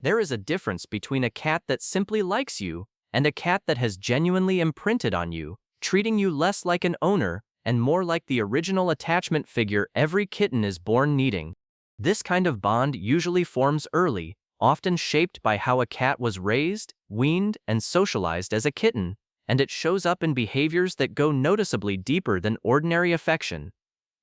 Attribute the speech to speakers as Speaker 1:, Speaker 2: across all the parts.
Speaker 1: There is a difference between a cat that simply likes you and a cat that has genuinely imprinted on you, treating you less like an owner and more like the original attachment figure every kitten is born needing. This kind of bond usually forms early, often shaped by how a cat was raised, weaned, and socialized as a kitten, and it shows up in behaviors that go noticeably deeper than ordinary affection.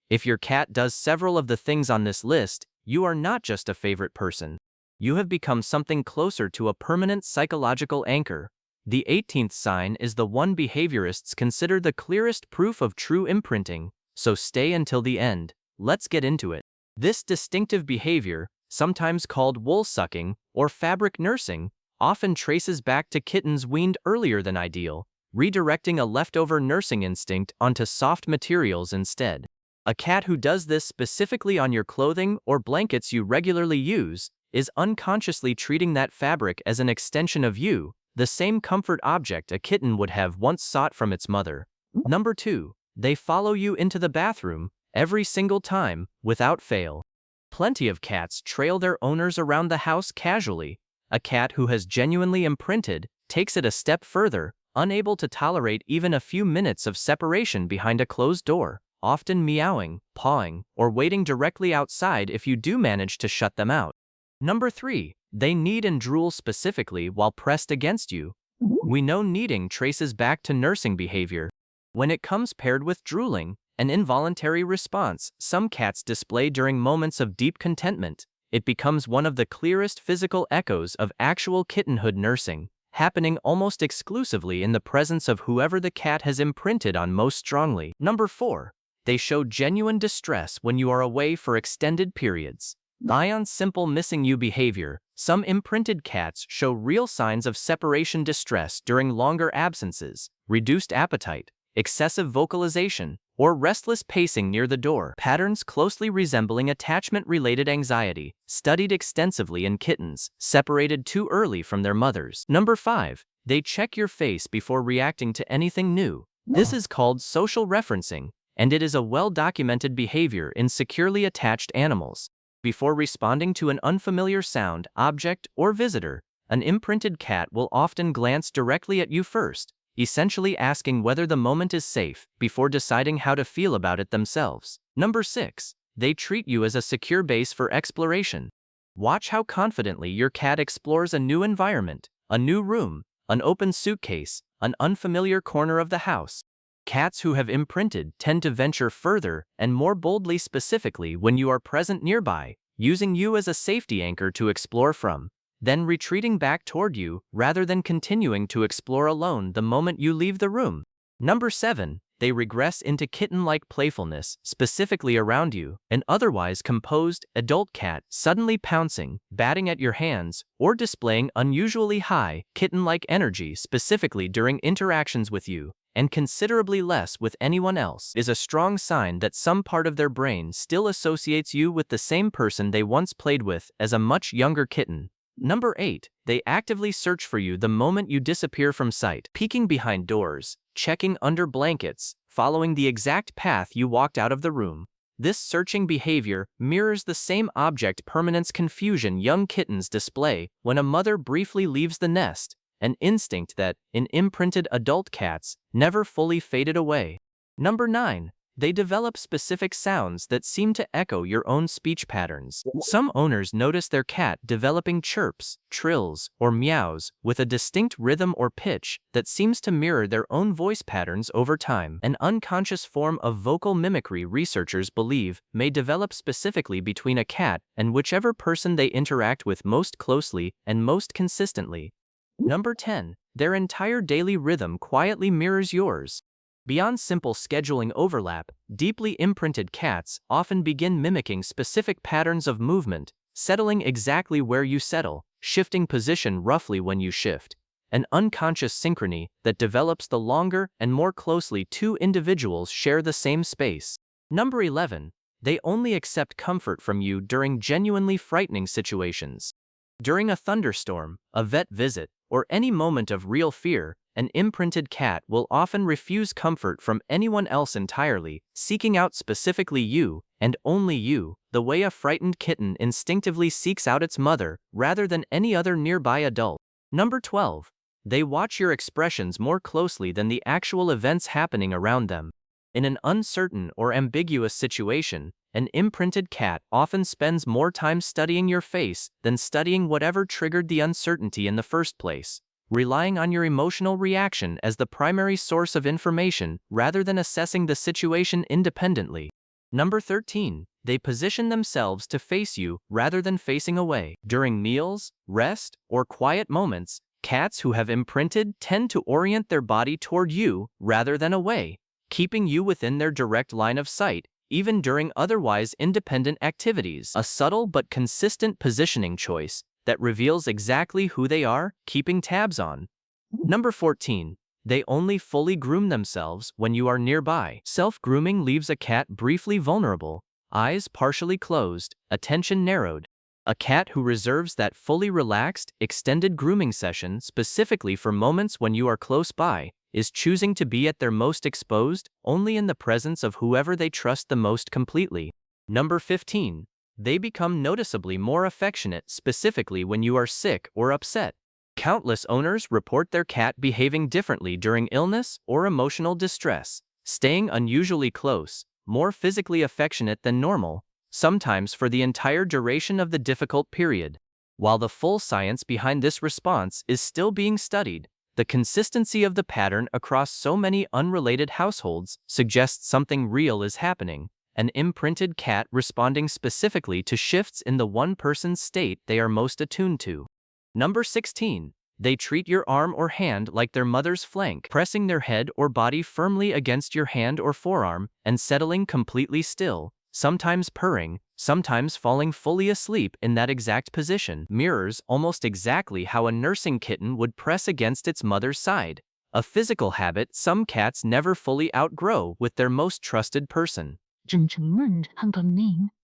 Speaker 1: If your cat does several of the things on this list, you are not just a favorite person. You have become something closer to a permanent psychological anchor. The 18th sign is the one behaviorists consider the clearest proof of true imprinting, so stay until the end. Let's get into it. This distinctive behavior, sometimes called wool sucking or fabric nursing, often traces back to kittens weaned earlier than ideal, redirecting a leftover nursing instinct onto soft materials instead. A cat who does this specifically on your clothing or blankets you regularly use is unconsciously treating that fabric as an extension of you, the same comfort object a kitten would have once sought from its mother. Number 2. They follow you into the bathroom, every single time, without fail. Plenty of cats trail their owners around the house casually. A cat who has genuinely imprinted takes it a step further, unable to tolerate even a few minutes of separation behind a closed door, often meowing, pawing, or waiting directly outside if you do manage to shut them out. Number 3. They knead and drool specifically while pressed against you. We know kneading traces back to nursing behavior. When it comes paired with drooling, an involuntary response some cats display during moments of deep contentment, it becomes one of the clearest physical echoes of actual kittenhood nursing, happening almost exclusively in the presence of whoever the cat has imprinted on most strongly. Number 4. They show genuine distress when you are away for extended periods. Beyond simple missing you behavior, some imprinted cats show real signs of separation distress during longer absences, reduced appetite, excessive vocalization, or restless pacing near the door. Patterns closely resembling attachment-related anxiety, studied extensively in kittens separated too early from their mothers. Number 5. They check your face before reacting to anything new. This is called social referencing, and it is a well-documented behavior in securely attached animals. Before responding to an unfamiliar sound, object, or visitor, an imprinted cat will often glance directly at you first, essentially asking whether the moment is safe before deciding how to feel about it themselves. Number 6. They treat you as a secure base for exploration. Watch how confidently your cat explores a new environment, a new room, an open suitcase, an unfamiliar corner of the house. Cats who have imprinted tend to venture further and more boldly specifically when you are present nearby, using you as a safety anchor to explore from, then retreating back toward you rather than continuing to explore alone the moment you leave the room. Number 7. They regress into kitten-like playfulness, specifically around you. An otherwise composed, adult cat suddenly pouncing, batting at your hands, or displaying unusually high, kitten-like energy specifically during interactions with you, and considerably less with anyone else, is a strong sign that some part of their brain still associates you with the same person they once played with as a much younger kitten. Number 8. They actively search for you the moment you disappear from sight, peeking behind doors, checking under blankets, following the exact path you walked out of the room. This searching behavior mirrors the same object permanence confusion young kittens display when a mother briefly leaves the nest, an instinct that, in imprinted adult cats, never fully faded away. Number 9. They develop specific sounds that seem to echo your own speech patterns. Some owners notice their cat developing chirps, trills, or meows with a distinct rhythm or pitch that seems to mirror their own voice patterns over time. An unconscious form of vocal mimicry researchers believe may develop specifically between a cat and whichever person they interact with most closely and most consistently. Number 10. Their entire daily rhythm quietly mirrors yours. Beyond simple scheduling overlap, deeply imprinted cats often begin mimicking specific patterns of movement, settling exactly where you settle, shifting position roughly when you shift. An unconscious synchrony that develops the longer and more closely two individuals share the same space. Number 11. They only accept comfort from you during genuinely frightening situations. During a thunderstorm, a vet visit, or any moment of real fear, An imprinted cat will often refuse comfort from anyone else entirely, seeking out specifically you, and only you, the way a frightened kitten instinctively seeks out its mother, rather than any other nearby adult. Number 12. They watch your expressions more closely than the actual events happening around them. In an uncertain or ambiguous situation, an imprinted cat often spends more time studying your face than studying whatever triggered the uncertainty in the first place, relying on your emotional reaction as the primary source of information rather than assessing the situation independently. Number 13. They position themselves to face you rather than facing away. During meals, rest, or quiet moments, cats who have imprinted tend to orient their body toward you rather than away, keeping you within their direct line of sight, even during otherwise independent activities. A subtle but consistent positioning choice that reveals exactly who they are keeping tabs on. Number 14. They only fully groom themselves when you are nearby. Self-grooming leaves a cat briefly vulnerable, eyes partially closed, attention narrowed. A cat who reserves that fully relaxed, extended grooming session specifically for moments when you are close by is choosing to be at their most exposed only in the presence of whoever they trust the most completely. Number 15. They become noticeably more affectionate specifically when you are sick or upset. Countless owners report their cat behaving differently during illness or emotional distress, staying unusually close, more physically affectionate than normal, sometimes for the entire duration of the difficult period. While the full science behind this response is still being studied, the consistency of the pattern across so many unrelated households suggests something real is happening, an imprinted cat responding specifically to shifts in the one person's state they are most attuned to. Number 16. They treat your arm or hand like their mother's flank, pressing their head or body firmly against your hand or forearm and settling completely still, sometimes purring, sometimes falling fully asleep in that exact position, mirrors almost exactly how a nursing kitten would press against its mother's side, a physical habit some cats never fully outgrow with their most trusted person.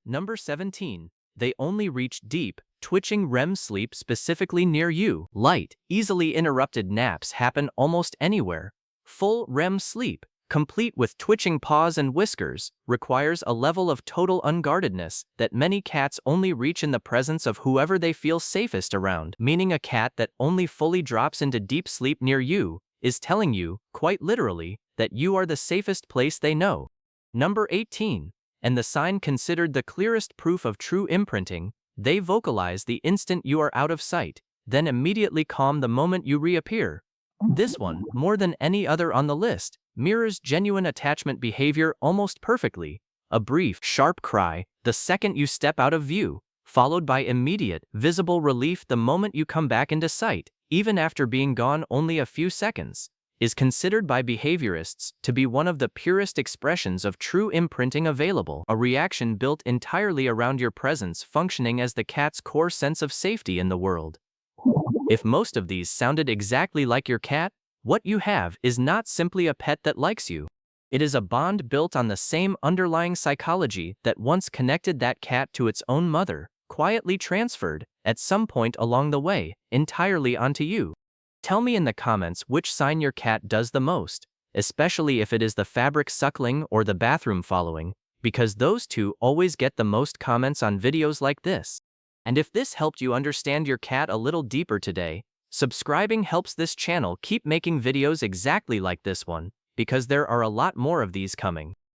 Speaker 1: Number 17. They only reach deep, twitching REM sleep specifically near you. Light, easily interrupted naps happen almost anywhere. Full REM sleep, complete with twitching paws and whiskers, requires a level of total unguardedness that many cats only reach in the presence of whoever they feel safest around, meaning a cat that only fully drops into deep sleep near you is telling you, quite literally, that you are the safest place they know. Number 18. And the sign considered the clearest proof of true imprinting, they vocalize the instant you are out of sight, then immediately calm the moment you reappear. This one, more than any other on the list, mirrors genuine attachment behavior almost perfectly. A brief, sharp cry the second you step out of view, followed by immediate, visible relief the moment you come back into sight, even after being gone only a few seconds, is considered by behaviorists to be one of the purest expressions of true imprinting available, a reaction built entirely around your presence functioning as the cat's core sense of safety in the world. If most of these sounded exactly like your cat, what you have is not simply a pet that likes you. It is a bond built on the same underlying psychology that once connected that cat to its own mother, quietly transferred, at some point along the way, entirely onto you. Tell me in the comments which sign your cat does the most, especially if it is the fabric suckling or the bathroom following, because those two always get the most comments on videos like this. And if this helped you understand your cat a little deeper today, subscribing helps this channel keep making videos exactly like this one, because there are a lot more of these coming.